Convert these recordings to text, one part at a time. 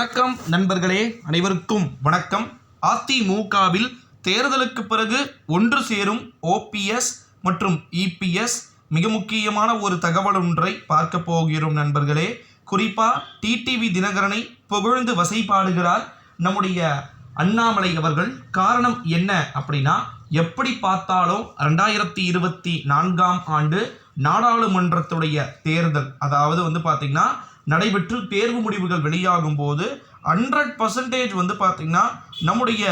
வணக்கம் நண்பர்களே, அனைவருக்கும் வணக்கம். அதிமுகவில் தேர்தலுக்கு பிறகு ஒன்று சேரும் ஓபிஎஸ் மற்றும் இபிஎஸ் மிக முக்கியமான ஒரு தகவல் ஒன்றை பார்க்க போகிறோம் நண்பர்களே. குறிப்பா டிடிவி தினகரனை புகழ்ந்து வசைபாடுகிறார் நம்முடைய அண்ணாமலை அவர்கள். காரணம் என்ன அப்படின்னா, எப்படி பார்த்தாலும் 2024ஆம் ஆண்டு நாடாளுமன்றத்துடைய தேர்தல் அதாவது பார்த்தீங்கன்னா நடைபெற்று தேர்வு முடிவுகள் வெளியாகும் போது 100% பார்த்தீங்கன்னா நம்முடைய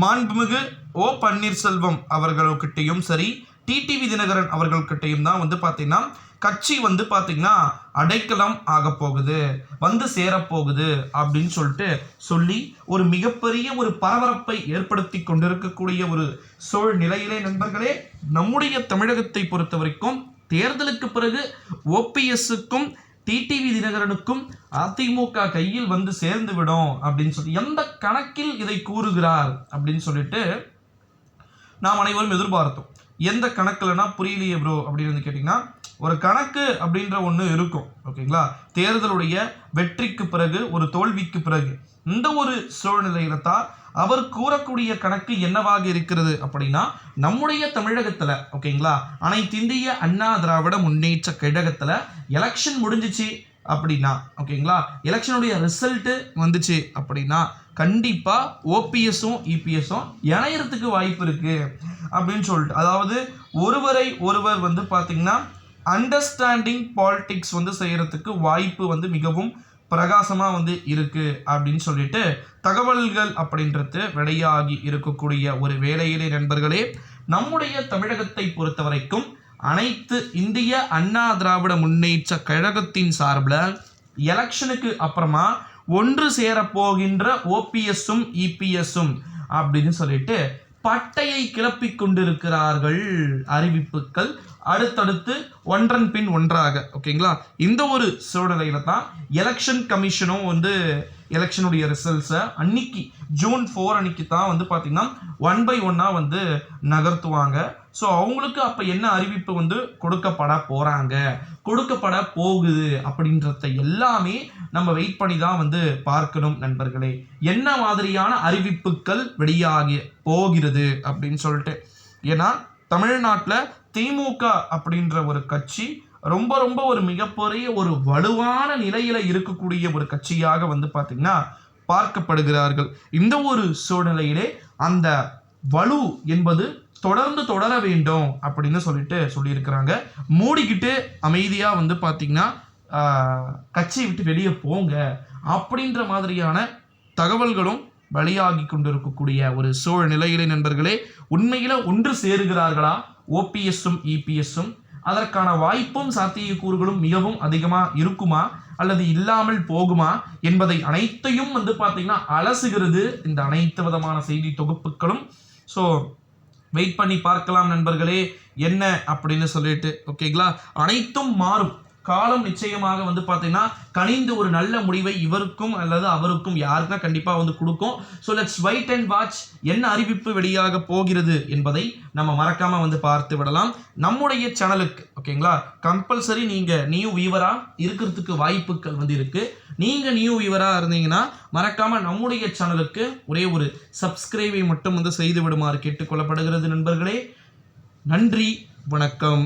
மாண்புமிகு ஓ பன்னீர்செல்வம் அவர்கள்கிட்டையும் சரி, டிடிவி தினகரன் அவர்கள்கிட்டையும் தான் பார்த்தீங்கன்னா கட்சி பார்த்தீங்கன்னா அடைக்கலம் ஆக போகுது, சேரப்போகுது அப்படின்னு சொல்லி ஒரு மிகப்பெரிய ஒரு பரபரப்பை ஏற்படுத்தி கொண்டிருக்கக்கூடிய ஒரு சூழ்நிலையிலே நண்பர்களே, நம்முடைய தமிழகத்தை பொறுத்த வரைக்கும் தேர்தலுக்கு பிறகு ஓபிஎஸ்க்கும் டிடிவி தினகரனுக்கும் அதிமுக கையில் சேர்ந்து விடும் அப்படின்னு சொல்லி எந்த கணக்கில் இதை கூறுகிறார் அப்படின்னு சொல்லிட்டு நாம் அனைவரும் எதிர்பார்த்தோம். எந்த கணக்குலனா புரியலையே ப்ரோ அப்படின்னு கேட்டிங்கன்னா, ஒரு கணக்கு அப்படின்ற ஒன்று இருக்கும், ஓகேங்களா? தேர்தலுடைய வெற்றிக்கு பிறகு ஒரு தோல்விக்கு பிறகு இந்த ஒரு சூழ்நிலையில தான் அவர் கூறக்கூடிய கணக்கு என்னவாக இருக்கிறது அப்படின்னா, நம்முடைய தமிழகத்துல ஓகேங்களா அனைத்திந்திய அண்ணா திராவிட முன்னேற்ற கழகத்துல எலெக்ஷன் முடிஞ்சிச்சு அப்படின்னா, ஓகேங்களா, எலெக்ஷனுடைய ரிசல்ட் வந்துச்சு அப்படின்னா கண்டிப்பா ஓபிஎஸும் இபிஎஸும் இணையறதுக்கு வாய்ப்பு இருக்கு அப்படின்னு சொல்லிட்டு, அதாவது ஒருவரை ஒருவர் பார்த்தீங்கன்னா அண்டர்ஸ்டாண்டிங் பாலிடிக்ஸ் செய்யறதுக்கு வாய்ப்பு மிகவும் பிரகாசமா இருக்கு அப்படின்னு சொல்லிட்டு தகவல்கள் அப்படின்றது வெளியாகி இருக்கக்கூடிய ஒரு வேளையிலே நண்பர்களே, நம்முடைய தமிழகத்தை பொறுத்த வரைக்கும் அனைத்து இந்திய அண்ணா திராவிட முன்னேற்ற கழகத்தின் சார்பில் எலெக்ஷனுக்கு அப்புறமா ஒன்று சேரப்போகின்ற ஓபிஎஸும் இபிஎஸும் அப்படின்னு சொல்லிட்டு பட்டையை கிளப்பிக் கொண்டிருக்கிறார்கள். அறிவிப்புகள் அடுத்தடுத்து ஒன்றன் பின் ஒன்றாக, ஓகேங்களா? இந்த ஒரு சூழ்நிலையில தான் எலெக்ஷன் கமிஷனும் எலெக்ஷனுடைய ரிசல்ட்ஸை அன்னைக்கு ஜூன் 4 அன்னைக்கு தான் பார்த்தீங்கன்னா 1 by 1 நகர்த்துவாங்க. ஸோ அவங்களுக்கு அப்போ என்ன அறிவிப்பு கொடுக்கப்பட போகுது அப்படின்றத எல்லாமே நம்ம வெயிட் பண்ணி தான் பார்க்கணும் நண்பர்களே. என்ன மாதிரியான அறிவிப்புகள் வெளியாகி போகிறது அப்படின்னு சொல்லிட்டு, ஏன்னா தமிழ்நாட்டில் திமுக அப்படின்ற ஒரு கட்சி ரொம்ப ரொம்ப ஒரு மிகப்பெரிய ஒரு வலுவான நிலையில இருக்கக்கூடிய ஒரு கட்சியாக பார்த்தீங்கன்னா பார்க்கப்படுகிறார்கள். இந்த ஒரு சூழ்நிலையிலே அந்த வலு என்பது தொடர வேண்டும் அப்படின்னு சொல்லியிருக்கிறாங்க. மூடிக்கிட்டு அமைதியா பார்த்தீங்கன்னா கட்சியை விட்டு வெளியே போங்க அப்படின்ற மாதிரியான தகவல்களும் வெளியாகி கொண்டிருக்கக்கூடிய ஒரு சூழ்நிலையிலே நண்பர்களே, உண்மையில ஒன்று சேருகிறார்களா ஓபிஎஸும் இபிஎஸும்? அதற்கான வாய்ப்பும் சாத்தியக்கூறுகளும் மிகவும் அதிகமா இருக்குமா அல்லது இல்லாமல் போகுமா என்பதை அனைத்தையும் பார்த்தீங்கன்னா அலசுகிறது இந்த அனைத்து விதமான செய்தி தொகுப்புகளும். ஸோ வெயிட் பண்ணி பார்க்கலாம் நண்பர்களே என்ன அப்படின்னு சொல்லிட்டு, ஓகேங்களா? அனைத்தும் மாறும். காலம் நிச்சயமாக பார்த்தீங்கன்னா கனிந்து ஒரு நல்ல முடிவை இவருக்கும் அல்லது அவருக்கும் யாருக்குன்னா கண்டிப்பா கொடுக்கும். So let's wait and watch. என்ன அறிவிப்பு வெளியாக போகிறது என்பதை நம்ம மறக்காம பார்த்து விடலாம். நம்முடைய சேனலுக்கு ஓகேங்களா கம்பல்சரி நீங்க நியூ வியூவரா இருக்கிறதுக்கு வாய்ப்புகள் இருக்கு. நீங்க நியூ வியூவரா இருந்தீங்கன்னா மறக்காம நம்முடைய சேனலுக்கு ஒரே ஒரு சப்ஸ்கிரைபை மட்டும் செய்து விடுமாறு கேட்டுக்கொள்ளப்படுகிறது நண்பர்களே. நன்றி, வணக்கம்.